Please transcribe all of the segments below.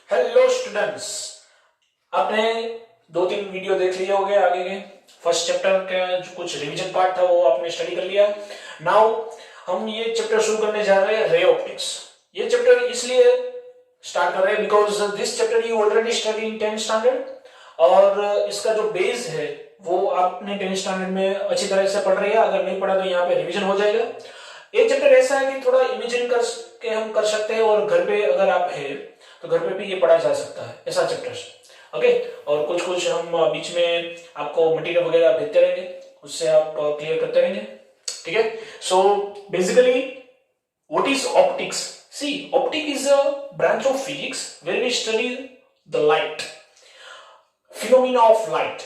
Hello students, आपने 2-3 video देख लिए होंगे आगे के। फर्स्ट चैप्टर का जो कुछ रिवीजन पार्ट था वो आपने स्टडी कर लिया। नाउ हम ये चैप्टर शुरू करने जा रहे हैं रे ऑप्टिक्स। ये चैप्टर इसलिए स्टार्ट कर रहे हैं because this chapter you already study in 10th standard और इसका जो बेस है वो आपने 10th स्टैंडर्ड में अच्छी तरह से पढ़ रही है। अगर नहीं पढ़ा तो यहाँ पे रिवीजन हो जाएगा। ये चैप्टर ऐसा है कि थोड़ा इमेजिन कर के हम कर सकते हैं और घर पे अगर आप है तो घर पे भी ये पढ़ा जा सकता है, ऐसा चैप्टर। ओके, और कुछ कुछ हम बीच में आपको मटेरियल वगैरह भेजते रहेंगे, उससे आप क्लियर करते रहेंगे। ठीक है, so basically what is optics? See, optic is a branch of physics where we study the light, phenomena of light.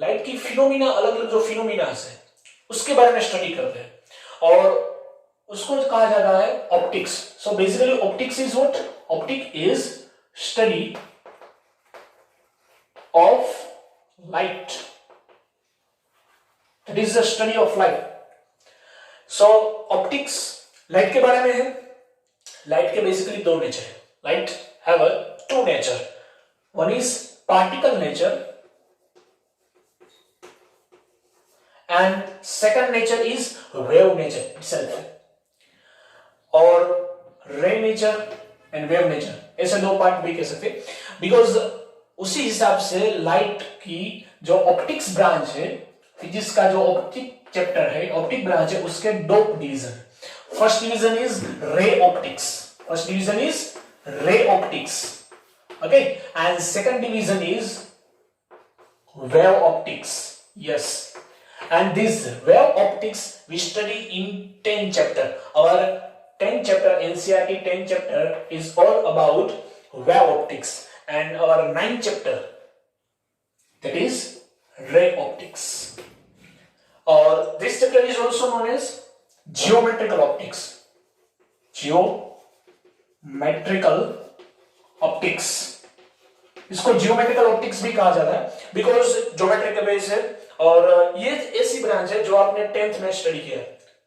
Light की फिनोमिना, अलग अलग जो फिनोमिना है उसके बारे में स्टडी करते हैं और उसको कहा जाता है optics. So basically optics is what? Optic is study of light, it is the study of light. So optics light के बारे में है। लाइट के बेसिकली दो नेचर है। Light have two nature, one is particle nature and second nature is wave nature itself, और रे nature and wave nature ऐसे दो पार्ट भी कह सकते हैं बिकॉज उसी हिसाब से लाइट की जो ऑप्टिक्स ब्रांच है, फिजिक्स का जो ऑप्टिक चैप्टर है, ऑप्टिक ब्रांच है, उसके दो division. First division is ray optics, first division is ray optics, okay, and second division is wave optics. Yes, and this wave optics we study in 10th chapter. Our 10th chapter, NCERT 10th chapter is all about wave optics, and our 9th chapter, that is ray optics, or this chapter is also known as geometrical optics. Geometrical optics, इसको geometrical optics भी कहा जाता है because geometry का base है और ये ऐसी ब्रांच है जो आपने 10th में स्टडी किया।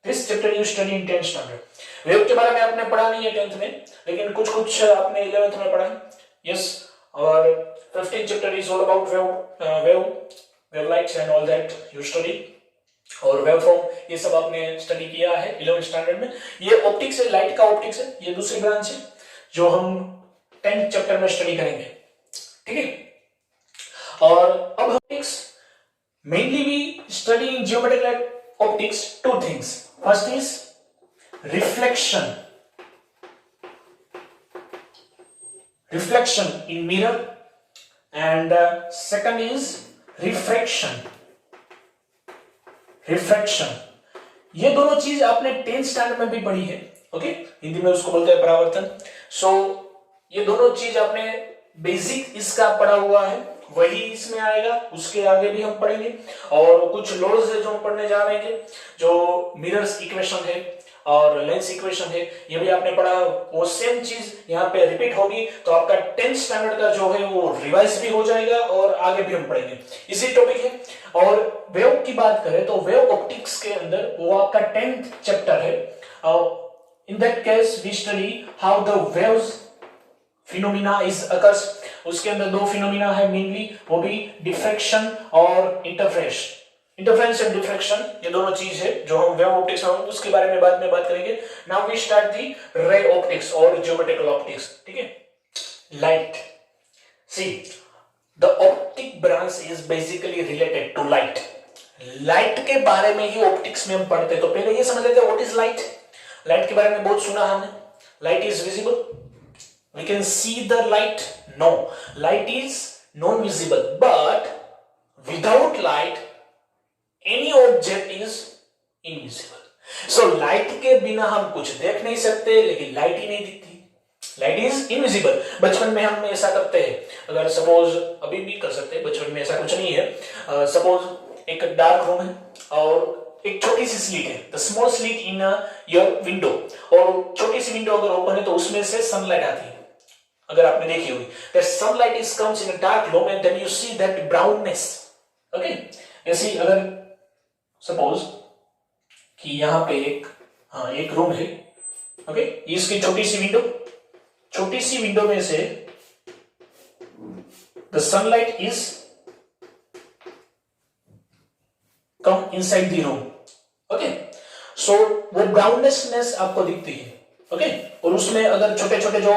This chapter you study in 10th standard. Wave के बारे में आपने पढ़ा नहीं है 10th में, लेकिन कुछ कुछ आपने 11th में पढ़ा है। यस, और 15th chapter is all about wave lights and all that you study, और वेव फॉर्म ये सब आपने स्टडी किया है 11th स्टैंडर्ड में। ये ऑप्टिक्स है, लाइट का ऑप्टिक्स है, ये दूसरी ब्रांच है जो हम 10th चैप्टर में स्टडी करेंगे। ठीक है, और अब optics mainly we study in geometrical optics two things. First is reflection, reflection in mirror, and second is refraction, refraction. ये दोनों चीज आपने 10th स्टैंडर्ड में भी पढ़ी है। ओके, हिंदी में उसको बोलते हैं परावर्तन। सो ये दोनों चीज आपने बेसिक इसका पढ़ा हुआ है, वही इसमें आएगा, उसके आगे भी हम पढ़ेंगे। और कुछ लॉज है जो हम पढ़ने जा रहे हैं, जो मिरर्स इक्वेशन है और लेंस इक्वेशन है, ये भी आपने पढ़ा। वो सेम चीज यहाँ पे रिपीट होगी, तो आपका 10th स्टैंडर्ड का जो है वो रिवाइज भी हो जाएगा और आगे भी हम पढ़ेंगे, इसी टॉपिक है। और वेव की बात करें तो वेव ऑप्टिक्स के अंदर वो आपका 10th चैप्टर है। In that case we study how the waves phenomena is occurs. उसके अंदर दो फिनोमिना है मेनली, वो भी डिफ्रैक्शन और इंटरफेरेंस एंड डिफ्रैक्शन, ये दोनों चीज है जो हम वेव ऑप्टिक्स में, उसके बारे में बाद में बात करेंगे। Now we start the ray optics और जियोमेट्रिकल ऑप्टिक्स। ठीक है, light, see the optic branch is basically related to light. Light के बारे में ही ऑप्टिक्स में हम पढ़ते हैं, तो पहले ये समझ लेते हैं व्हाट इज लाइट। लाइट के बारे में बहुत सुना हमने। Light is visible, we can see the light. No, light is non-visible, but without light any object is invisible. So light के बिना हम कुछ देख नहीं सकते, लेकिन लाइट ही नहीं दिखती। Light is invisible. बचपन में हम ऐसा करते हैं, अगर सपोज अभी भी कर सकते हैं, बचपन में ऐसा कुछ नहीं है। सपोज एक डार्क रूम है और एक छोटी सी स्लिट है, the small slit in your window, और छोटी सी विंडो अगर ओपन है तो उसमें से सनलाइट आती है। अगर आपने देखी होगी, that sunlight is comes in a dark room and then you see that brownness. Okay, ऐसी अगर सपोज कि यहाँ पे एक रूम है, ओके, इसकी छोटी सी विंडो में से the sunlight is come inside the room, okay. So वो ब्राउननेस आपको दिखती है, ओके। और उसमें अगर छोटे छोटे जो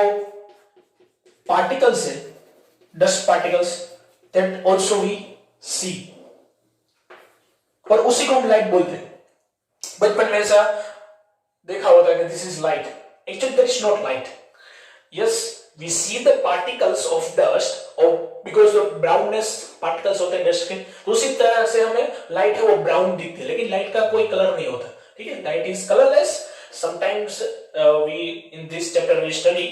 पार्टिकल्स है, dust particles, that also we see, और उसी को हम लाइट बोलते हैं। बचपन में ऐसा देखा होता है कि this is light, actually that is not light. Yes, we see the particles of dust, और बिकॉज द ब्राउननेस पार्टिकल्स होते हैं डस्ट के, तो उसी तरह से हमें लाइट है वो ब्राउन दिखती है, लेकिन लाइट का कोई कलर नहीं होता, ठीक है। Light is colourless. Sometimes we in this chapter we study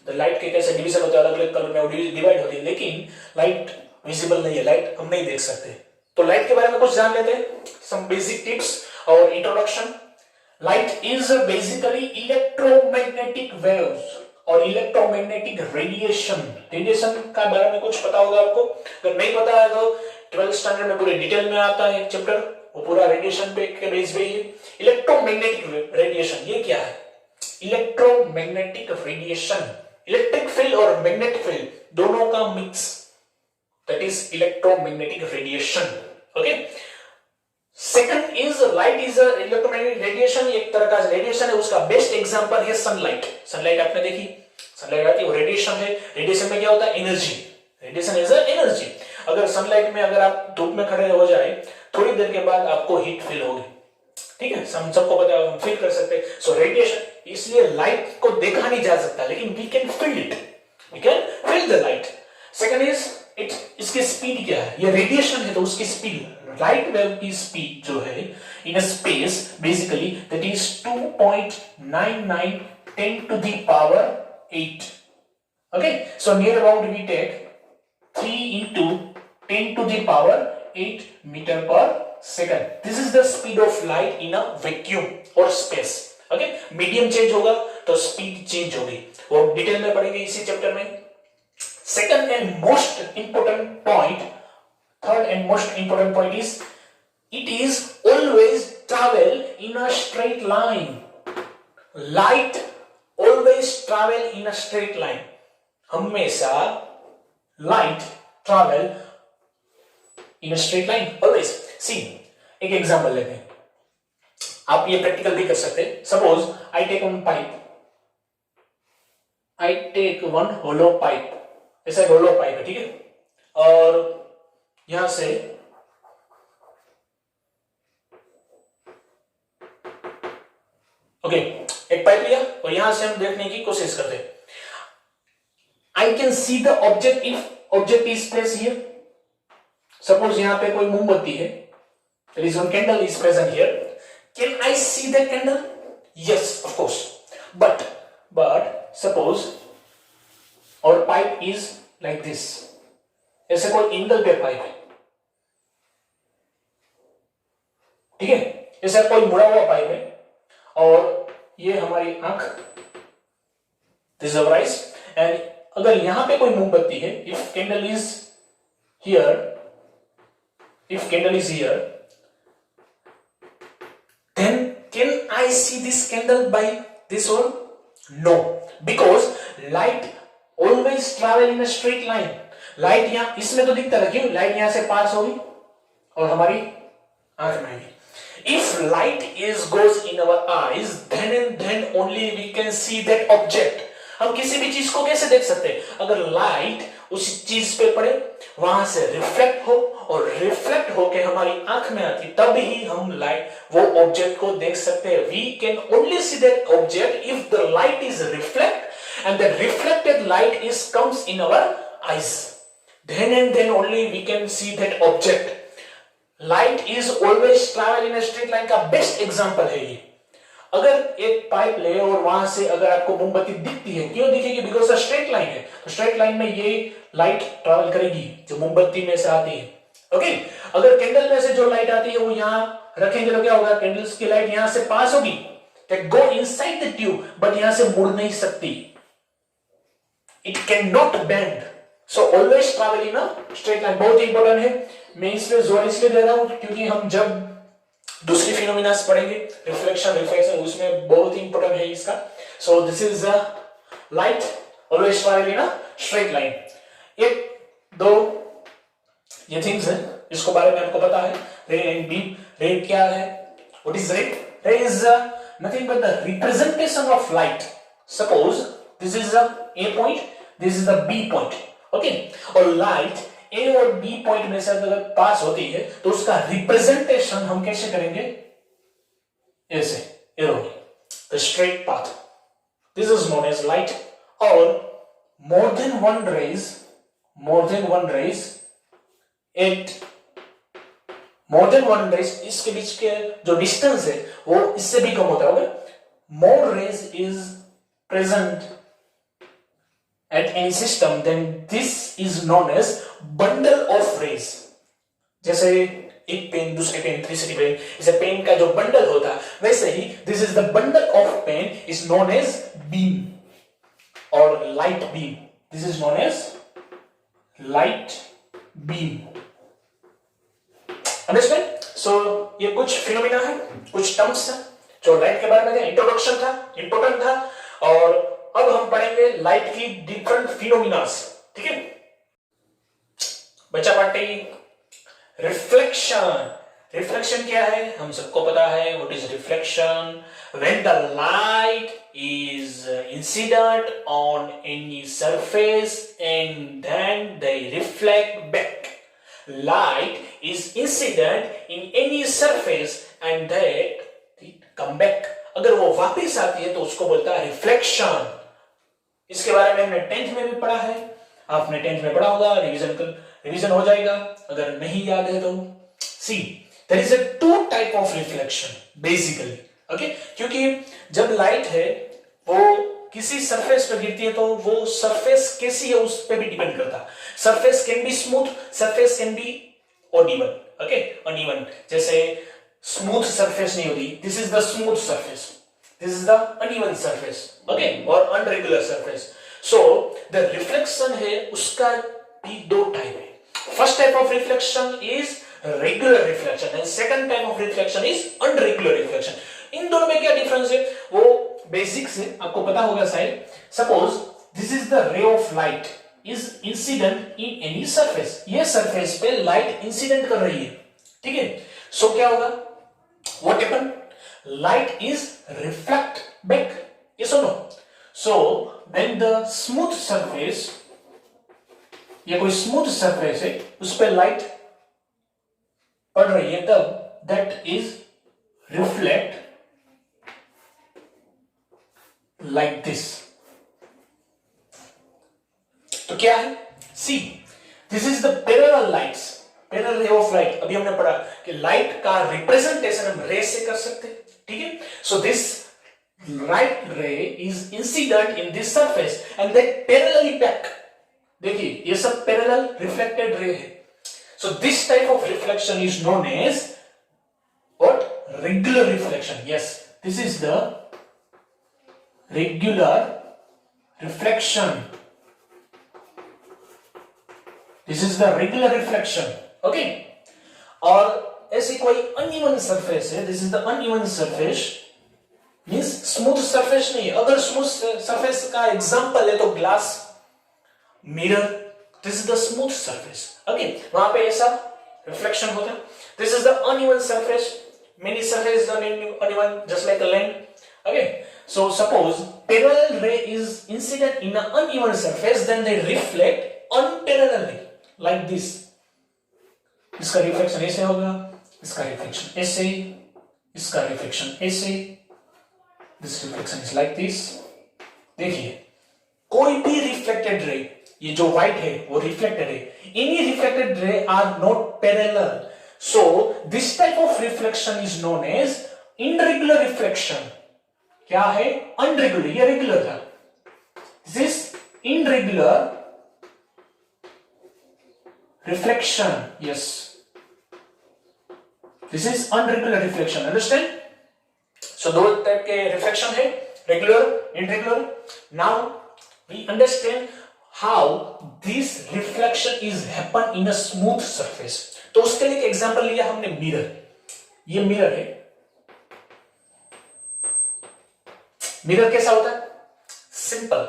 the light के कैसे डिवीजन होते हैं, अलग अलग कलर में डिवाइड होती है, लेकिन लाइट विजिबल नहीं है, लाइट हम नहीं देख सकते। तो लाइट के बारे में कुछ जान लेते हैं, सम बेसिक टिप्स और introduction. Light is basically electromagnetic waves और इलेक्ट्रोमैग्नेटिक रेडिएशन। रेडिएशन का बारे में कुछ पता होगा आपको, अगर नहीं पता है तो 12th स्टैंडर्ड में पूरे डिटेल में आता है एक चैप्टर, वो पूरा रेडिएशन पे के बेस पे ही। इलेक्ट्रोमैग्नेटिक रेडिएशन ये क्या है? इलेक्ट्रोमैग्नेटिक रेडिएशन, इलेक्ट्रिक फील्ड और मैग्नेटिक फील्ड दोनों का mix, that is electromagnetic radiation, okay. Second is light is electromagnetic radiation, एक तरह का रेडिएशन है, उसका बेस्ट एग्जांपल है सनलाइट। सनलाइट आपने देखी, सनलाइट आती है वो रेडिएशन है। रेडिएशन में क्या होता है? एनर्जी। Radiation is energy. अगर सनलाइट में अगर आप धूप में खड़े हो जाए, थोड़ी देर के बाद आपको हीट फील होगी, ठीक है, हम सबको पता है, हम फील कर सकते हैं। सो रेडिएशन, इसलिए लाइट को देखा नहीं जा सकता, लेकिन we can feel it, we can feel the light. Second is it, इसकी स्पीड क्या है? ये रेडिएशन है तो उसकी स्पीड, लाइट वेव की स्पीड जो है in space basically that is 2.99 10 to the power 8, okay। So near about we take 3 into 10 to the power 8 meter per second. This is the speed of light in a vacuum or space, okay। Medium change होगा तो speed change होगी, वो detail में पढ़ेंगे इसी chapter में। Second and most important point, third and most important point is it is always travel in a straight line. Light always travel in a straight line. हमेशा light travel in a straight line always. See, एक example लेते हैं, आप ये practical भी कर सकते हैं। Suppose I take one pipe, I take one hollow pipe, ऐसा hollow pipe है, ठीक है, और यहां से ओके, एक पाइप लिया और यहां से हम देखने की कोशिश करते हैं। I can see the object if object is place here. Suppose यहां पे कोई मोमबत्ती है, there is one candle is present here. Can I see the candle? Yes, of course. But suppose और पाइप इज लाइक दिस, ऐसे कोई angle पे pipe है, ठीक है, ऐसा कोई मुड़ा हुआ पाइप है, और ये हमारी आंख, दिस इज आइज, एंड अगर यहां पे कोई मोमबत्ती है, if candle is here, if candle is here, then can I see this candle by this hole? No, because light always travel in a straight line. Light यहां इसमें तो दिखता है, क्यों? लाइट यहां से पास होगी और हमारी आंख में भी। If light is goes in our eyes, then and then only we can see that object. हम किसी भी चीज को कैसे देख सकते हैं? अगर लाइट उस चीज पे पड़े, वहां से रिफ्लेक्ट हो और रिफ्लेक्ट होके हमारी आंख में आती, तब ही हम लाइट वो ऑब्जेक्ट को देख सकते हैं। We can only see that object if the light is reflect and the reflected light is comes in our eyes. Then and then only we can see that object. Light is always travel in straight line का best example है ये। अगर एक pipe ले और वहां से अगर आपको मोमबत्ती दिखती है, क्यों दिखेगी? बिकॉज स्ट्रेट लाइन है, तो स्ट्रेट लाइन में ये लाइट ट्रैवल करेगी जो मोमबत्ती में से आती है, ओके। अगर कैंडल में से जो लाइट आती है वो यहां रखेंगे तो क्या होगा? कैंडल्स की लाइट यहां से पास होगी, go inside the tube, but यहां से मुड़ नहीं सकती, it can not bend, so always travel in a straight line. बहुत इंपॉर्टेंट है, मैं इसलिए जोर इसलिए दे रहा हूं क्योंकि हम जब दूसरी फिनोमिना पढ़ेंगे, रिफ्लेक्शन रिफ्लेक्शन, उसमें बहुत इंपॉर्टेंट है इसका। So this is a light always travel in a straight line. एक दो ये थिंग्स है, इसको बारे में आपको पता है, रे एंड बीम। रे क्या है? What is ray? Ray is nothing but the representation of light. Suppose this is the A point, this is the B point, okay. और लाइट ए और बी पॉइंट में से अगर पास होती है तो उसका रिप्रेजेंटेशन हम कैसे करेंगे? ऐसे, arrow, the straight path, this is known as light. और more than one rays इसके बीच के जो डिस्टेंस है वो इससे भी कम होता है। More rays is present at any system then this is known as bundle of rays. जैसे एक पेन, दूसरे पेन, तीसरी पेन, इसे पेन का जो बंडल होता है, वैसे ही this is the bundle of pen is known as beam और light beam. This is known as light beam. Understand? So ये कुछ फिनोमिना है, कुछ टर्म्स है जो लाइट के बारे में इंट्रोडक्शन था, इंपोर्टेंट था। और अब हम पढ़ेंगे लाइट की डिफरेंट फिनोमिनास, ठीक है बच्चा पार्टी। रिफ्लेक्शन, रिफ्लेक्शन क्या है हम सबको पता है। What is reflection? When the light is incident on any surface and then they reflect back. Light is incident in any surface and that it come back. अगर वो वापस आती है तो उसको बोलता है रिफ्लेक्शन। इसके बारे में हमने 10th में भी पढ़ा है, आपने 10th में पढ़ा होगा, रिवीजन हो जाएगा अगर नहीं याद है तो। सी there is a two type of reflection basically, okay क्योंकि जब लाइट है वो किसी सरफेस पर गिरती है तो वो सरफेस कैसी है उस पर भी डिपेंड करता है। Surface can be smooth, surface can be uneven, okay uneven. जैसे स्मूथ सरफेस नहीं होती, this is the smooth surface, this is the uneven surface, okay, और unregular surface. So the reflection है उसका भी दो टाइप है। First type of reflection is regular reflection and second type of reflection is unregular reflection. इन दोनों में क्या डिफरेंस है वो बेसिक से आपको पता होगा शायद। Suppose this is the ray of light is incident in any surface. ये सरफेस पे लाइट इंसिडेंट कर रही है, ठीक है। सो क्या होगा? What happen? Light is reflect back, yes और no? So when the smooth surface, ये कोई स्मूथ सरफेस है उस पे लाइट पड़ रही है तब that is reflect like this। तो क्या है? सी this is the parallel lights, parallel रे ऑफ लाइट। अभी हमने पढ़ा कि लाइट का रिप्रेजेंटेशन हम रे से कर सकते हैं, ठीक है। So this light ray is incident in this surface and that parallelly back. देखिए ये सब पैरेलल रिफ्लेक्टेड रे है। So this type of reflection is known as what? Regular reflection. Yes, this is the regular reflection. This is the regular reflection, okay? और ऐसी कोई uneven surface है, this is the uneven surface, means smooth surface नहीं है। अगर smooth surface का example है तो glass, mirror, this is the smooth surface, okay? वहां पे ऐसा reflection होता है। This is the uneven surface, many surfaces are uneven just like a land, okay? So suppose parallel ray is incident in an uneven surface, then they reflect unparallelly like this। इसका reflection ऐसे होगा, इसका reflection ऐसे, इसका reflection ऐसे, this reflection is like this। देखिए कोई भी रिफ्लेक्टेड रे, ये जो व्हाइट है वो रिफ्लेक्टेड है, any reflected ray are not parallel, so this type of reflection is known as irregular reflection। क्या है? अनरेगुलर, ये रेगुलर था, this is irregular reflection. Yes, this is unregular reflection, understand? So दो टाइप के reflection है, regular, irregular. Now we understand how this reflection is happen in a smooth surface. तो उसके लिए एक एग्जांपल लिया हमने, मिरर। ये मिरर है, मिरर कैसा होता है? Simple,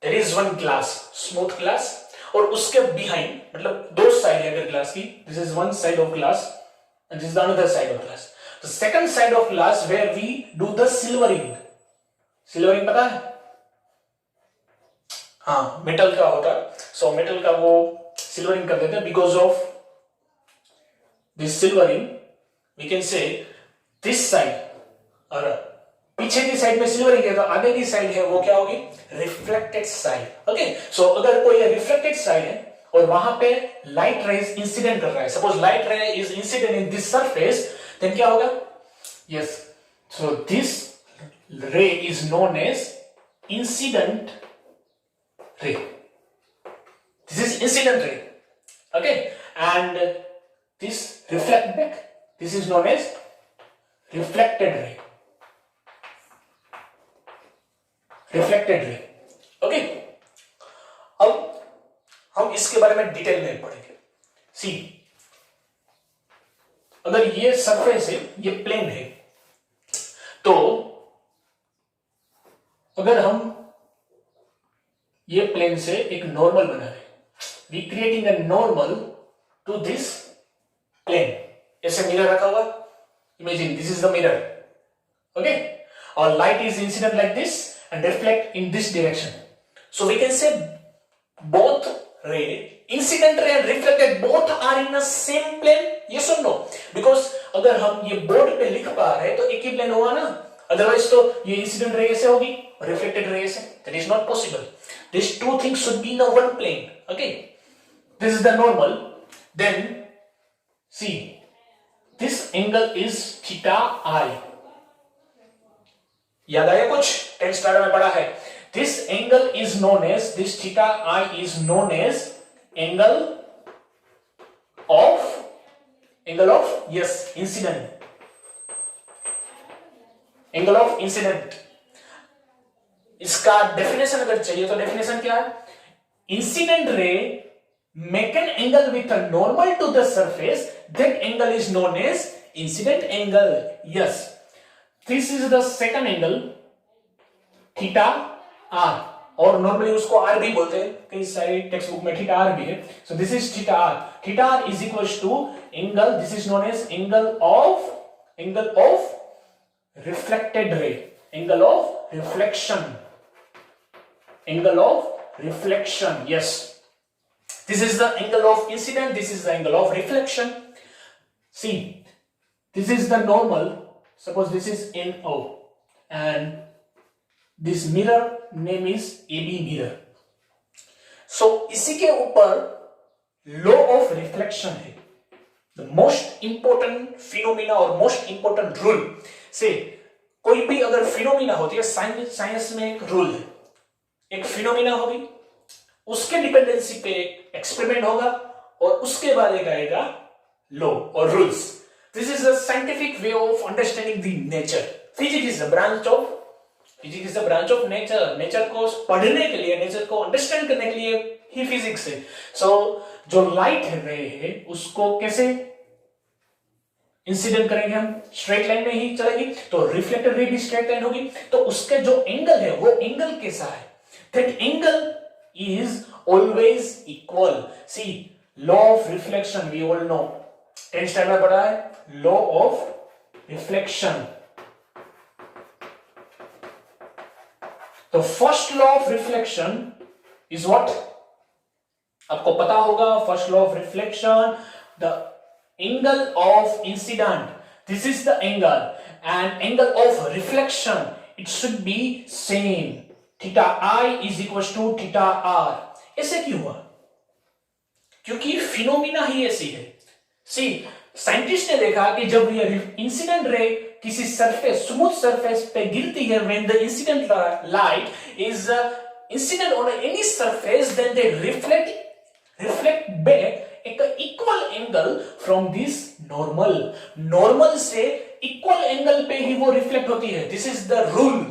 there is one glass, smooth glass, और उसके बिहाइंड, मतलब दो साइड है अगर ग्लास की, this is one side of glass and this is the another side of glass. The second side of glass where we do the silvering. Silvering पता है? हाँ, मेटल का होता है. सो मेटल का वो सिल्वरिंग कर देते हैं. Because of this silvering we can say this side, और पीछे की साइड में सिल्वरिंग है तो आगे की साइड है वो क्या होगी? Reflected side. ओके, सो अगर कोई रिफ्लेक्टेड साइड है और वहां पे लाइट रेज इंसिडेंट कर रहा है, suppose light ray is incident in this surface, then क्या होगा? Yes, so this ray is known as incident ray. This is incident ray. Okay, and this reflect back, this is known as reflected ray. Reflected ray. Okay, अब हम इसके बारे में detail में पढ़ेंगे. सी, अगर ये सरफेस है, ये प्लेन है, तो अगर हम ये प्लेन से एक नॉर्मल बना रहे, we creating a normal to this plane. ऐसे मिरर रखा हुआ, imagine this is the mirror. Okay, और light is incident like this and reflect in this direction. So we can say both ray, incident ray and reflected, both are in the same plane. Yes or no? Because अगर हम ये board पे लिख पा रहे हैं तो एक ही प्लेन होगा ना, अदरवाइज तो ये इंसिडेंट रे से होगी, रिफ्लेक्टेड रे से. That is not possible. These two things should be in a one plane. Okay, this is the normal. Then see, this angle is theta I. याद आया कुछ? 10th स्टैंडर्ड में पढ़ा है. This angle is known as, this theta I is known as angle of yes incident. Angle of incident. इसका definition अगर चाहिए तो डेफिनेशन क्या है? Incident ray make an angle with a normal to the surface, that angle is known as incident angle. Yes, this is the second angle theta r, और normally उसको r भी बोलते हैं, कई सारे टेक्स्ट बुक में थीटा r भी है. So this is theta r. Theta r is equals to angle, this is known as angle of reflected ray, angle of reflection. Yes, this is the angle of incident, this is the angle of reflection. See, this is the normal. Suppose this is NO and this mirror name is AB mirror. So इसी के ऊपर law of reflection है. The most important phenomena और most important rule. से कोई भी अगर phenomena होती है, साइंस में एक रूल है, एक phenomena होगी, उसके डिपेंडेंसी पे एक एक्सपेरिमेंट होगा और उसके बाद एक आएगा लॉ और rules. This is a scientific way of understanding the nature. Physics is a branch of nature. Nature को पढ़ने के लिए, nature को understand करने के लिए ही physics है. So जो light ray है उसको कैसे इंसिडेंट करेंगे हम? स्ट्रेट लाइन में ही चलेगी, तो रिफ्लेक्टेड रे भी स्ट्रेट लाइन होगी, तो उसके जो एंगल है वो एंगल कैसा है? That angle is always equal. See, law of reflection we all know. 10th standard में पढ़ा है, लॉ ऑफ रिफ्लेक्शन. तो first law of reflection is what? आपको पता होगा, first law of reflection, the angle of incident, this is the angle, and angle of reflection it should be same. Theta I is equal to theta r. ऐसे क्यों हुआ? क्योंकि phenomena ही ऐसी है. सी, scientist ने देखा कि जब ये इंसिडेंट रे किसी सरफेस, स्मूथ सरफेस पे गिरती है, when the incident light is incident on any surface, then they reflect back एक equal angle from this normal से इक्वल एंगल पे ही वो रिफ्लेक्ट होती है. This is the rule.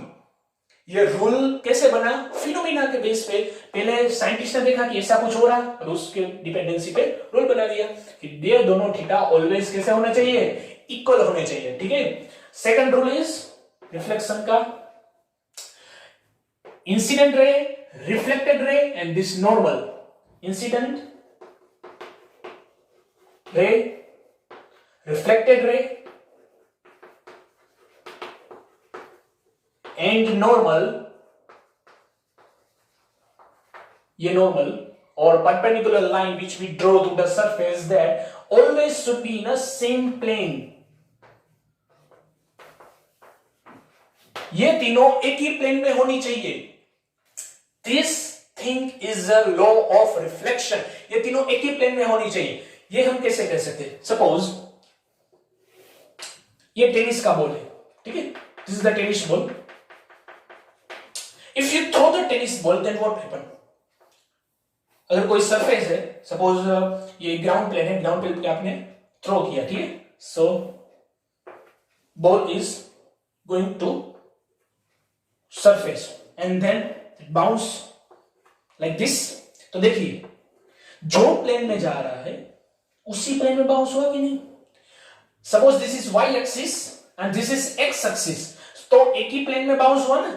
ये रूल कैसे बना? फिनोमिना के बेस पे. पहले साइंटिस्ट ने देखा कि ऐसा कुछ हो रहा है और उसके डिपेंडेंसी पे रूल बना दिया कि ये दोनों थीटा ऑलवेज कैसे होना चाहिए? इक्वल होने चाहिए. ठीक है. सेकंड रूल इज रिफ्लेक्शन का, incident ray, reflected ray and this normal. incident ray, reflected ray, and normal, ये normal or perpendicular line which we draw to the surface, that always should be in a same plane. ये तीनों एक ही plane में होनी चाहिए. This thing is a law of reflection. ये तीनों एक ही प्लेन में होनी चाहिए. ये हम कैसे कह सकते हैं? सपोज ये टेनिस का बॉल है, ठीक है? This is the tennis ball. If you throw the tennis ball, then what happen? अगर कोई सरफेस है, सपोज ये ग्राउंड प्लेन है, ग्राउंड प्लेन पे आपने थ्रो किया, ठीक है? So ball is going to surface and then it bounce like this. तो देखिए, जो प्लेन में जा रहा है उसी प्लेन में बाउंस हुआ कि नहीं? Suppose this is y axis and this is x axis, तो एक ही प्लेन में बाउंस हुआ ना.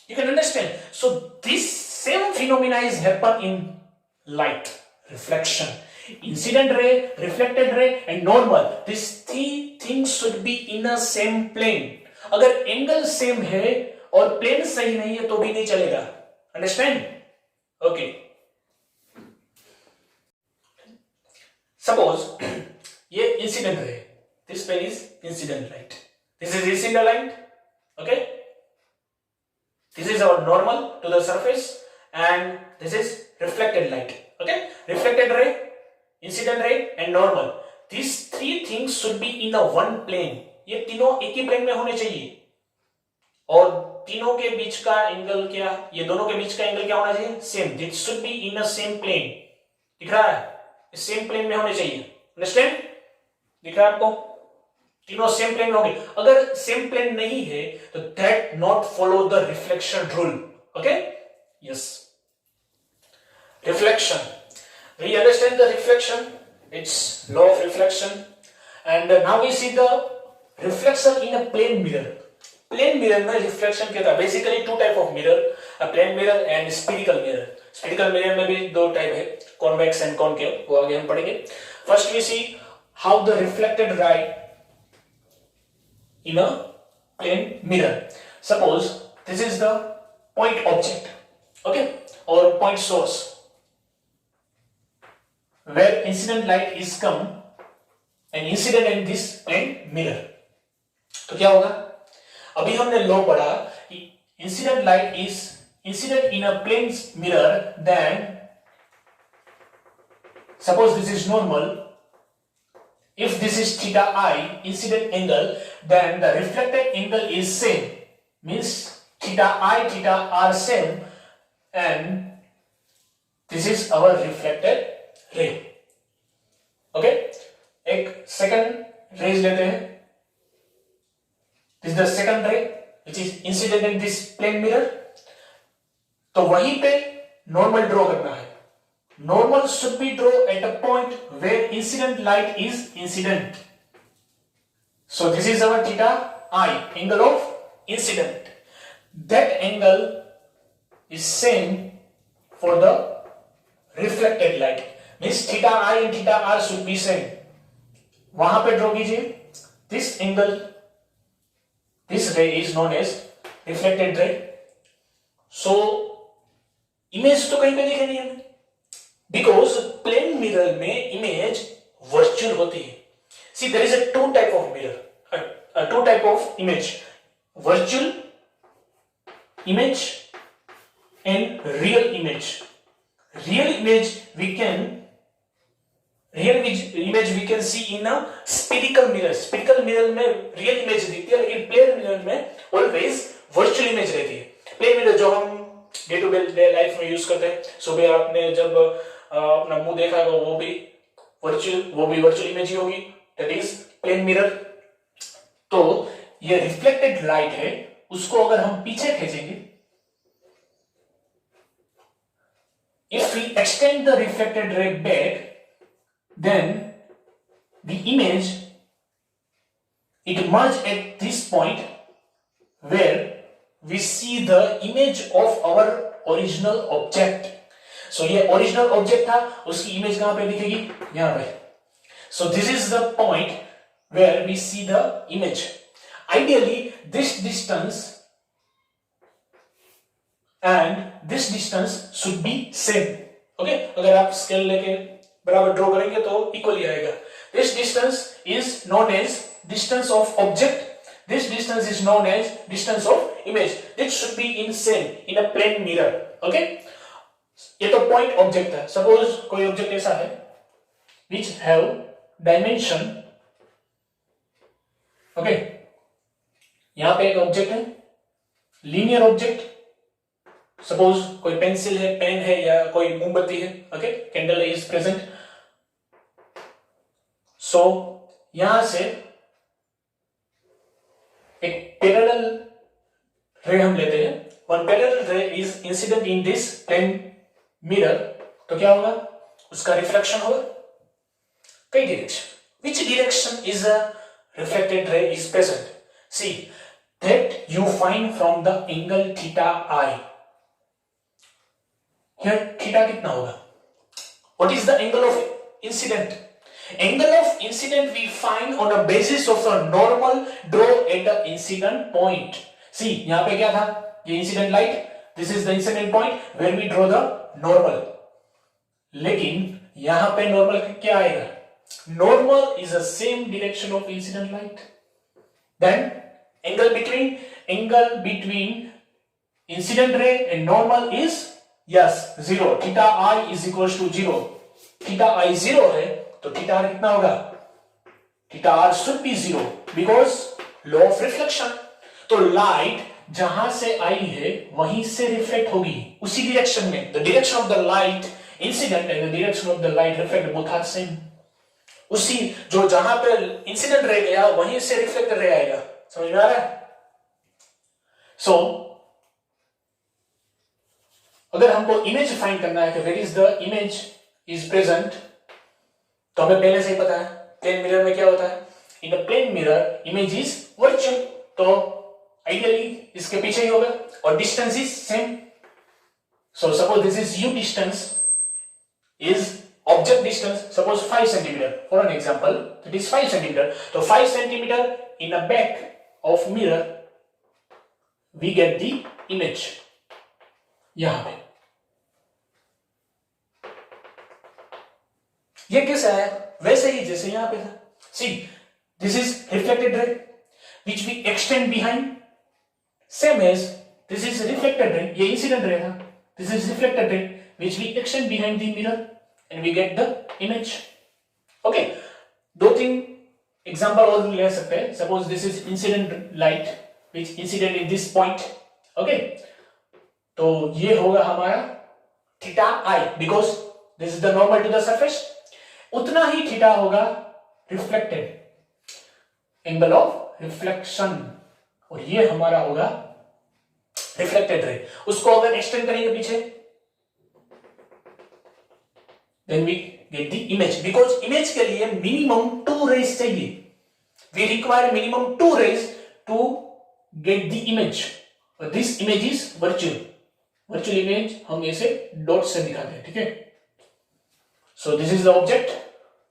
You can understand. So this same phenomena is happen in light reflection. Incident ray, reflected ray and normal, this three things should be in a same plane. अगर angle same है और plane सही नहीं है तो भी नहीं चलेगा. अंडरस्टैंड? ओके. सपोज ये incident ray, this plane is incident light, this is incident light. Okay, this is our normal to the surface and this is reflected light. Okay, reflected ray, incident ray and normal, these three things should be in a one plane. ये तीनों एक ही plane में होने चाहिए. और तीनों के बीच का एंगल क्या, ये दोनों के बीच का एंगल क्या होना चाहिए? Same. This should be in a same plane. दिख रहा है? सेम प्लेन में होने चाहिए. अंडरस्टैंड? दिख रहा है आपको? तीनों सेम प्लेन में होंगे. अगर सेम प्लेन नहीं है तो that not follow the reflection rule. Okay, yes. Reflection, we understand the reflection, it's law of reflection. And now we see the reflection in a plane mirror. Plane mirror में reflection क्या था? Basically two type of mirror, a plane mirror and spherical mirror. Spherical mirror में भी दो type है, convex and concave, वो आगे हम पढ़ेंगे. First we see how the reflected light in a plane mirror. Suppose this is the point object, okay, or point source where incident light is come and incident in this plane mirror. तो क्या होगा? अभी हमने law पढ़ा कि incident light is incident in a plane mirror, then suppose this is normal. If this is theta I, incident angle, then the reflected angle is same. Means theta I, theta are same, and this is our reflected ray. Okay? एक second rays लेते हैं. This is the second ray, which is incident in this plane mirror. तो वहीं पे normal draw करना है. Normal should be drawn at a point where incident light is incident. So this is our theta I, angle of incident. That angle is same for the reflected light. Means theta I and theta R should be same. वहां पे draw कीजिए. This angle, this ray is known as reflected ray. So image तो कहीं पे दिखे नहीं हमें, because plane mirror में image virtual होती है. See, there is a two type of mirror, two type of image: virtual image and real image. Real image we can see in a spherical mirror. Spherical mirror में real image दिखती है, लेकिन plane mirror में always virtual image रहती है. Plane mirror जो हम day to day life में यूज करते हैं, सुबह आपने जब अपना मुंह देखा होगा वो भी वर्चुअल इमेज ही होगी, दैट इज प्लेन मिरर. तो ये रिफ्लेक्टेड लाइट है, उसको अगर हम पीछे खींचेंगे, if we extend the reflected ray back, then the image it merge at this point where we see the image of our original object. So ये original object था, उसकी इमेज कहां पे दिखेगी, यहां पे. So this is the point where we see the image. Ideally this distance and this distance should be same. Okay, अगर आप स्केल लेके बराबर ड्रॉ करेंगे तो इक्वली आएगा. This distance is known as distance of object, this distance is known as distance of image. This should be in same in a plane mirror. Okay, ये तो point object है. Suppose कोई object ऐसा है which have dimension. Okay, यहाँ पे एक object है linear object. Suppose कोई pencil है, pen है या कोई मोमबत्ती है. Okay, candle is present. So यहां से एक पैरेलल रे हम लेते हैं. One parallel ray is incident in this plane mirror. तो क्या होगा, उसका रिफ्लेक्शन होगा कई direction. Which direction is a reflected ray is present. See that you find from the angle theta i. Here theta कितना होगा, what is the angle of incident. Angle of incident we find on a basis of a normal draw at the incident point. See, यहाँ पे क्या था, ये incident light, this is the incident point where we draw the normal. लेकिन यहाँ पे normal क्या आएगा, normal is the same direction of incident light. Then angle between incident ray and normal is yes 0. Theta I is equals to 0. Theta I 0 है तो theta r कितना होगा, theta r should be 0 because law of reflection. तो light जहां से आई है वहीं से रिफ्लेक्ट होगी उसी डायरेक्शन में. The direction of the light incident and the direction of the light reflect both are same. उसी जो जहां पे इंसिडेंट रह गया वहीं से रिफ्लेक्ट रह आएगा. समझ में आ रहा है. सो अगर हमको इमेज फाइंड करना है कि where is the image is present, तो हमें पहले से ही पता है प्लेन मिरर में क्या होता है. In a plane mirror image is virtual, तो आइडियली इसके पीछे ही होगा और distance is same. So suppose this is you distance is object distance, suppose 5 centimetre for an example, it is 5 centimetre. तो 5 centimetre in a back of mirror we get the image. यहां पे ये कैसे आया, वैसे ही जैसे यहां पे था. सी this is reflected ray which we extend behind, same as this is reflected ray, ये इंसिडेंट रे था. This is reflected ray which we extend behind the mirror and we get the image. Okay, 2-3 example और ले सकते हैं. Suppose this is incident light which incident in this point. Okay, तो ये होगा हमारा theta i because this is the normal to the surface. उतना ही थीटा होगा रिफ्लेक्टेड एंगल ऑफ रिफ्लेक्शन, और ये हमारा होगा रिफ्लेक्टेड रे. उसको अगर एक्सटेंड करेंगे पीछे then we get the image. Because image के लिए मिनिमम 2 रेज चाहिए. We require minimum 2 rays to get the image. This image is virtual. Virtual image हम ऐसे डॉट से दिखाते हैं. ठीक है, so this is the object,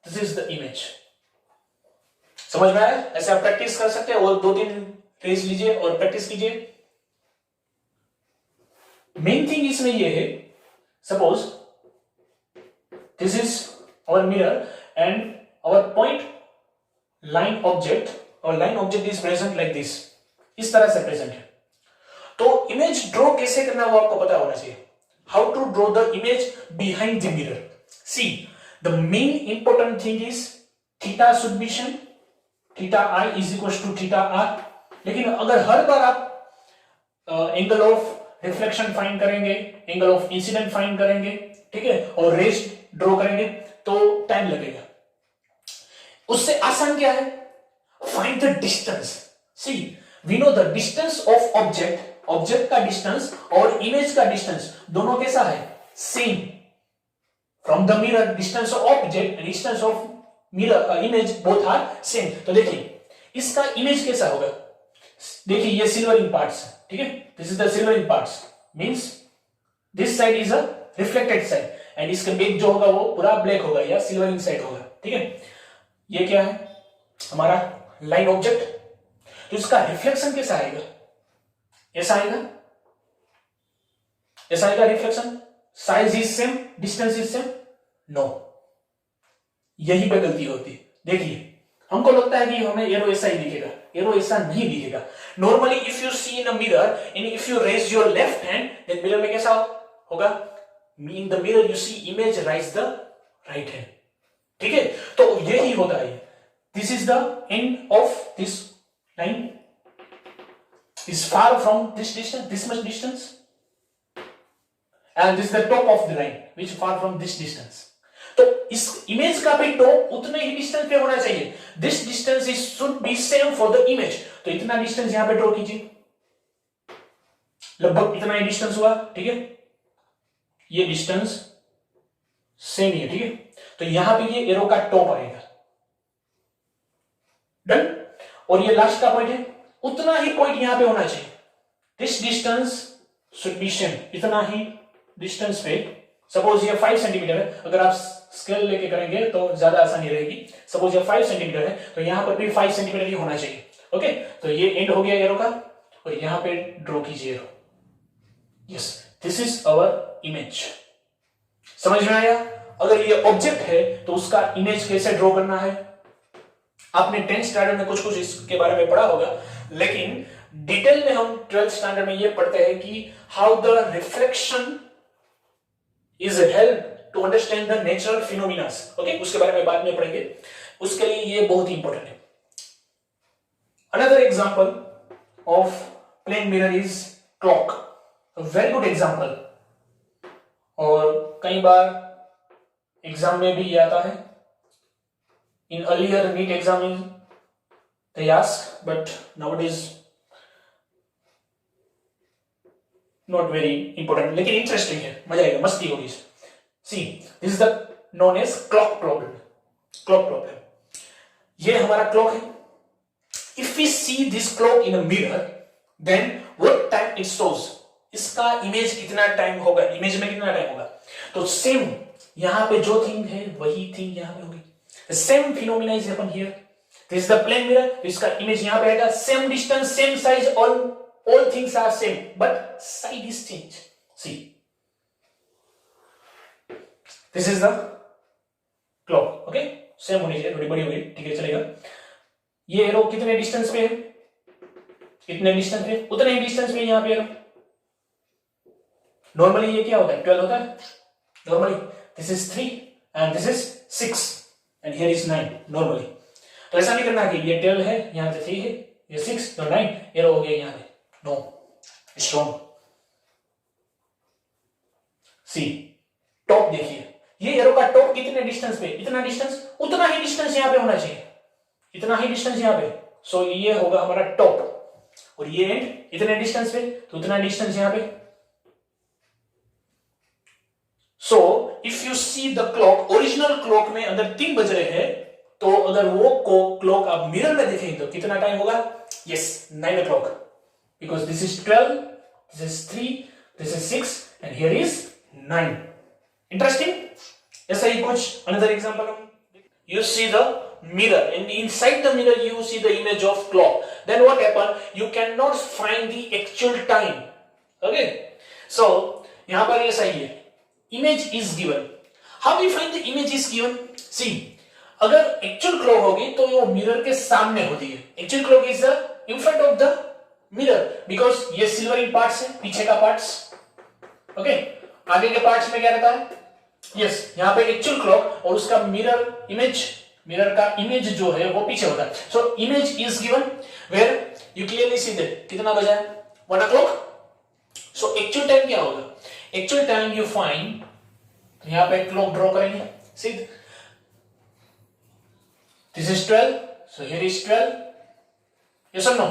this is the image. समझ में आया. ऐसे आप प्रैक्टिस कर सकते हैं और 2-3 रेज लीजिए और प्रैक्टिस कीजिए. मेन थिंग इसमें ये है, suppose this is our mirror and our point line object, और line object is present like this, इस तरह से प्रेजेंट है. तो इमेज ड्रॉ कैसे करना वो आपको पता होना चाहिए. How to draw the image behind the mirror. See the main important thing is theta should be same, theta I is equal to theta r. लेकिन अगर हर बार आप एंगल ऑफ रिफ्लेक्शन फाइंड करेंगे, एंगल ऑफ इंसिडेंट फाइंड करेंगे, ठीक है, और रेज ड्रॉ करेंगे तो टाइम लगेगा. उससे आसान क्या है, find the distance. See we know the distance of object, object का डिस्टेंस और इमेज का डिस्टेंस दोनों कैसा है, same. From the mirror distance of object and distance of mirror image both are same. तो देखिए इसका इमेज कैसा होगा. देखिए ये सिल्वरिंग पार्ट्स, ठीक है, this is the silvering parts, means this side is a reflected side, and इसका बेक जो होगा वो पूरा ब्लैक होगा या सिल्वरिंग साइड होगा, ठीक है। ये क्या है हमारा लाइन ऑब्जेक्ट, तो इसका रिफ्लेक्शन कैसा आएगा, ऐसा आएगा, ऐसा आएगा reflection. Size is same, distance is same, no, यही पे गलती होती है। देखिए हमको लगता है कि हमें एरो ऐसा ही दिखेगा, एरो ऐसा नहीं दिखेगा। Normally if you see in a mirror and if you raise your left hand, then mirror में कैसा होगा, in the mirror you see image rise the right hand, ठीक है। तो यही होता है, this is the end of this line is far from this distance, this much distance, and this is the top of the line which far from this distance. तो इस image का भी टॉप उतने ही डिस्टेंस पे होना चाहिए, this distance is should be same for the image. तो इतना डिस्टेंस यहां पे ड्रॉ कीजिए, लगभग इतना ही डिस्टेंस हुआ, ठीक है, ये डिस्टेंस सेम ही है, ठीक है। तो यहां पे ये एरो का टॉप आएगा, डन। और ये लास्ट का पॉइंट है, उतना ही पॉइंट यहां पे होना चाहिए, this distance should be same, इतना ही डिस्टेंस पे। सपोज ये 5 सेंटीमीटर है, अगर आप स्केल लेके करेंगे तो ज्यादा आसानी रहेगी। सपोज ये 5 सेंटीमीटर है तो यहां पर भी 5 सेंटीमीटर ही होना चाहिए, ओके। तो ये एंड हो गया एरो का, और यहां पे ड्रॉ कीजिए arrow, yes, this is our image. समझ में आया? अगर ये ऑब्जेक्ट है तो उसका इमेज कैसे ड्रॉ करना है, आपने 10th स्टैंडर्ड में कुछ इसके बारे में पढ़ा होगा, लेकिन डिटेल में हम 12th स्टैंडर्ड में ये पढ़ते हैं कि how the reflection is help to understand the natural phenomena, okay, उसके बारे में बाद में पढ़ेंगे, उसके लिए ये बहुत ही इंपॉर्टेंट है। Another example of plane mirror is clock, very good example, और कई बार एग्जाम में भी ये आता है। In earlier NEET exam they ask, but nowadays not very important, लेकिन इंटरेस्टिंग है, मजा आएगा, मस्ती होगी। See, this is the known as clock problem. Clock problem. ये हमारा क्लॉक है। If we see this clock in a mirror, then what time it shows? इसका इमेज कितना टाइम होगा, इमेज में कितना टाइम होगा। तो सेम यहां पे जो थिंग है वही थिंग यहां पे होगी। The same phenomena is happen here. This is the plane mirror. इसका इमेज यहां पे आएगा, same distance, same size, all things are same, but side is change. See, this is the clock. Okay, same होनी चाहिए, थोड़ी बड़ी होगी, ठीक है, चलेगा। ये एरो कितने डिस्टेंस पे है, कितने डिस्टेंस पे, उतने ही डिस्टेंस पे यहां पे एरो। नॉर्मली ये क्या होता है, 12 होता है normally. This is 3 and this is 6 and here is 9 normally। तो ऐसा नहीं करना कि ये 12 है, यहां पे 3 है, ये 6 तो 9 एरो हो गया यहां पे, नो, स्ट्रॉन्ग। सी टॉप देखिए, ये एरो का टॉप कितने डिस्टेंस पे, इतना डिस्टेंस, उतना ही डिस्टेंस यहां पे होना चाहिए, इतना ही डिस्टेंस यहां पे। सो ये होगा हमारा टॉप, और ये एंड इतने डिस्टेंस पे, तो उतना डिस्टेंस यहां पे। So if you see the clock, original clock में अगर 3 बज रहे हैं, तो अगर वो क्लॉक आप मिरर में देखेंगे तो कितना टाइम होगा, yes, 9 o'clock, because this is 12, this is 3, this is 6 and here is 9। Interesting. ऐसा ही कुछ another example, you see the mirror and inside the mirror you see the image of clock, then what happen, you cannot find the actual time, okay। so यहां पर ये सही है, image is given, how we find the image is given, see, अगर actual clock होगी तो वो mirror के सामने होती है, actual clock is in front of the mirror, because ये सिल्वरिंग पार्ट्स है, पीछे का पार्ट्स, ओके, आगे के पार्ट्स में क्या रहता है, यस, यहाँ पे एक्चुअल क्लॉक और उसका मिरर इमेज, मिरर का इमेज जो है वो पीछे होता है। So image is given where you clearly see that कितना बजा है, 1 o'clock। सो एक्चुअल टाइम क्या होगा, एक्चुअल टाइम यू फाइंड, तो यहाँ पे क्लॉक ड्रॉ करेंगे, see this is 12, so here is 12, yes और no,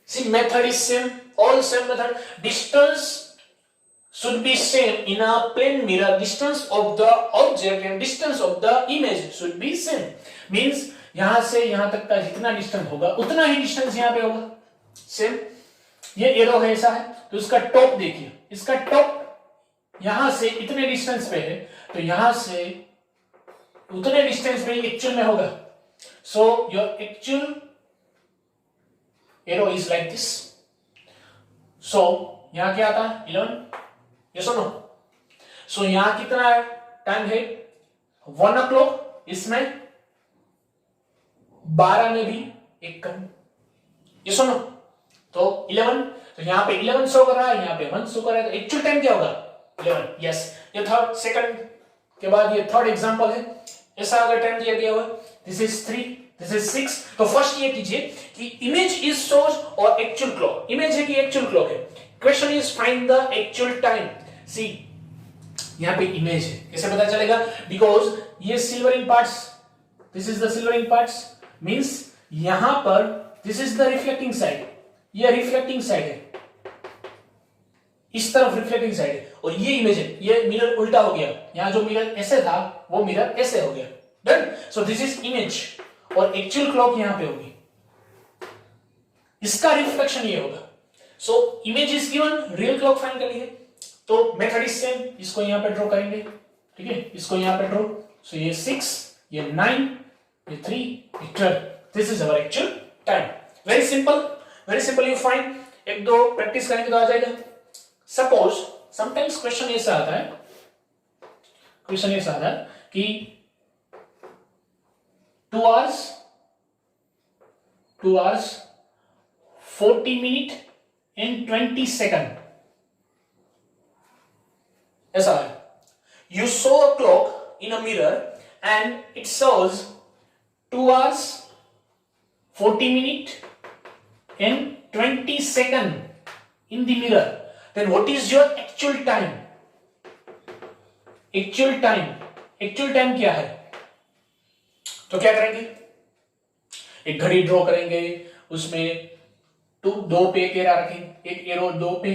see method is same, all same method, distance should be same in a plane mirror, distance of the object and distance of the image should be same, means यहां से यहां तक का जितना distance होगा उतना ही distance यहां पे होगा, सेम। ये एरो है ऐसा है, तो इसका टॉप देखिए, इसका टॉप यहां से इतने डिस्टेंस पे है, तो यहां से उतने डिस्टेंस पे एक्चुअल में होगा. So your actual arrow is like this. So यहां क्या आता है 11. यस और नो? सो यहां कितना टाइम है 1 o'clock. इसमें 12 में भी एक कम. यस और नो? तो 11. तो यहां पे 11 शो कर रहा है, यहां पे 1 शो कर रहा है. तो एक्चुअल टाइम क्या होगा 11. यस. ये थर्ड सेकंड के बाद ये थर्ड एग्जांपल है. ऐसा अगर टाइम दिया गया हुआ, दिस इज 3, दिस इज 6. तो फर्स्ट ये कीजिए कि इमेज इज सोर्स और एक्चुअल क्लॉक. इमेज है कि एक्चुअल क्लॉक है. Question is find the actual time. See यहां पे इमेज है, कैसे पता चलेगा? बिकॉज ये silvering parts, this is the silvering parts, means यहां पर this is the reflecting side. ये रिफ्लेक्टिंग साइड है, इस तरफ रिफ्लेक्टिंग साइड है, और ये इमेज है. ये मिरर उल्टा हो गया. यहां जो मिरर ऐसे था वो मिरर ऐसे हो गया. Done. So this is image और एक्चुअल क्लॉक यहां पे होगी. इसका रिफ्लेक्शन ये होगा. सो image is given, real clock find करनी है. तो मेथड इज सेम. इसको यहां पे ड्रॉ करेंगे. ठीक है, इसको यहां पे ड्रॉ. सो ये 6, ये 9, ये 3, ये 12. This is our actual time. Very simple, very simple. You find. एक दो प्रैक्टिस करेंगे तो आ जाएगा. सपोज समटाइम्स क्वेश्चन ऐसा आता है, कि 2 hours 40 minutes and 20 seconds. ऐसा है. You saw a clock in a mirror and it shows 2 hours 40 minutes and 20 seconds in the mirror. Then what is your actual time? Actual time क्या है? तो क्या करेंगे? एक घड़ी ड्रॉ करेंगे, उसमें दो पे एक एरो रखेंगे. एक एरो 2 पे,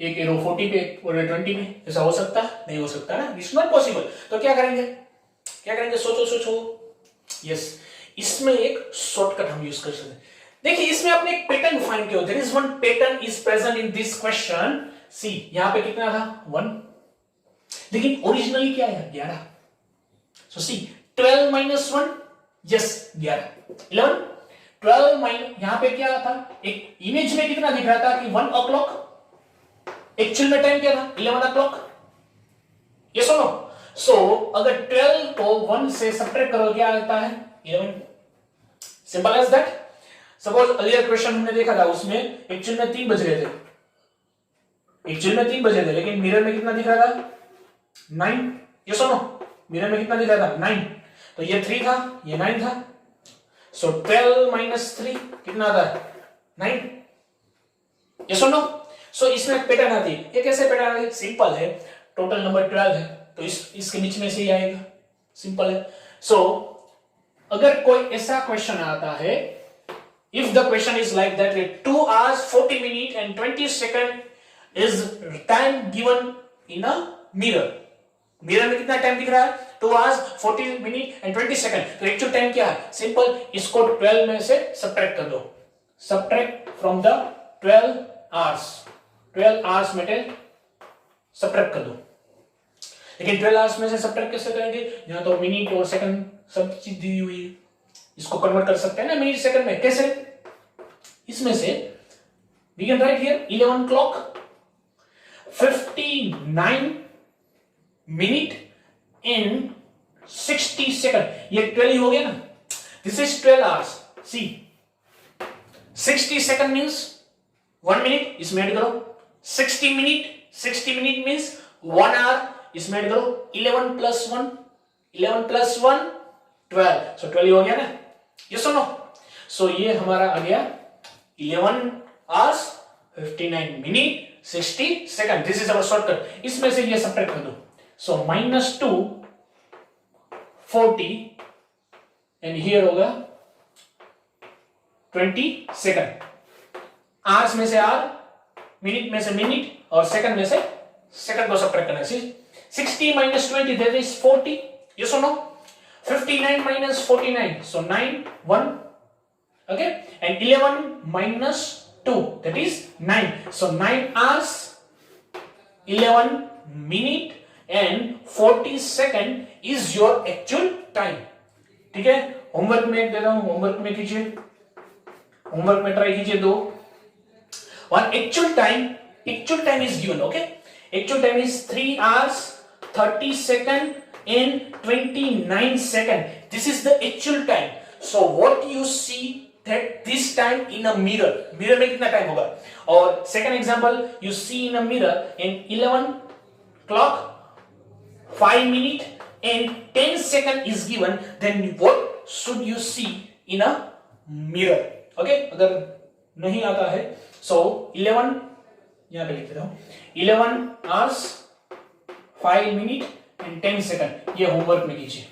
एक एरो 40 पे और 20 पे. ऐसा हो सकता? नहीं हो सकता ना. It's not possible. तो क्या करेंगे? सोचो. यस, इसमें एक शॉर्टकट हम यूज कर सकते हैं. देखिए, इसमें आपने एक पैटर्न फाइंड किया. There is one pattern is present in this question. See यहां पे कितना था 1, लेकिन ओरिजिनली क्या है 11. सो सी 12 minus 1, यस 11. 11. 12 माइनस यहां पे क्या था, एक इमेज में कितना दिख रहा था कि 1 o'clock. एक्चुअल में टाइम क्या था 11 o'clock. ये सुनो. सो अगर 12 को 1 से सब्ट्रैक्ट करो क्या आता है 11. Simple as that. Suppose earlier question हमने देखा था, उसमें एक्चुअल में 3 बज रहे थे. लेकिन मिरर में कितना दिख रहा था 9. ये सुनो, मिरर में कितना दिख रहा था 9. तो ये 3 था, ये 9 था. सो 12 minus 3 कितना आता है 9. ये सुनो. सो इसमें पैटर्न आती है. ये कैसे पैटर्न आती है? सिंपल है. टोटल नंबर 12 है, तो इसके बीच में से ही आएगा. सिंपल है. सो अगर कोई ऐसा क्वेश्चन आता है, if the question is like that, 2 hours 40 minutes and 20 seconds is time given in a mirror. Mirror में कितना टाइम दिख रहा है 2 hours 40 minutes and 20 seconds. तो एक्चुअल टाइम क्या है? सिंपल, इसको 12 में से सब्ट्रैक्ट कर दो. सब्ट्रैक्ट फ्रॉम द 12 hours में से सब्ट्रैक्ट कर दो. लेकिन 12 hours में से सब्ट्रैक्ट कैसे करेंगे? यहां तो मिनट और सेकंड सब चीज दी हुई है. इसको कन्वर्ट कर सकते हैं ना मिनट सेकंड में. कैसे? इसमें से we can write here 11 o'clock 59 minutes and 60 seconds. ये 12 हो गया ना. This is 12 hours. See 60 seconds means 1 minute. इसमें ऐड करो 60 minutes मीन्स 1 hour. इसमें ऐड करो 11 plus 1 12. सो 12 हो गया ना. ये सुनो. सो ये हमारा आ गया 11 hours 59 minutes 60 seconds. This is our shortcut. इसमें से ये सब्ट्रैक्ट कर दो. सो -2 40 एंड हियर होगा 20 सेकंड. आवर्स में से आवर, मिनट में से मिनट और सेकंड में से सेकंड को सब्ट्रैक्ट करना है. 60 minus 20 that is 40. ये सुनो. 59 minus 49 so 9 1. Okay, and 11 minus 2 that is 9. So 9 hours 11 minute and 40 second is your actual time. ठीक है, होमवर्क में दे रहा हूं, होमवर्क में कीजिए, होमवर्क में ट्राई कीजिए दो। One actual time is given, okay, actual time is 3 hours 30 second and 29 second. This is the actual time. So what you see that this time in a mirror में कितना time होगा, और second example you see in a mirror in 11 clock 5 minute and 10 second is given, then what should you see in a mirror? Okay, अगर नहीं आता है so 11 यहां पे लिख देता हूं 11 hours 5 minute and 10 second, ये होमवर्क में कीजिए।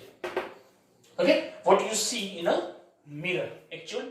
Okay, what you see in a mirror, actual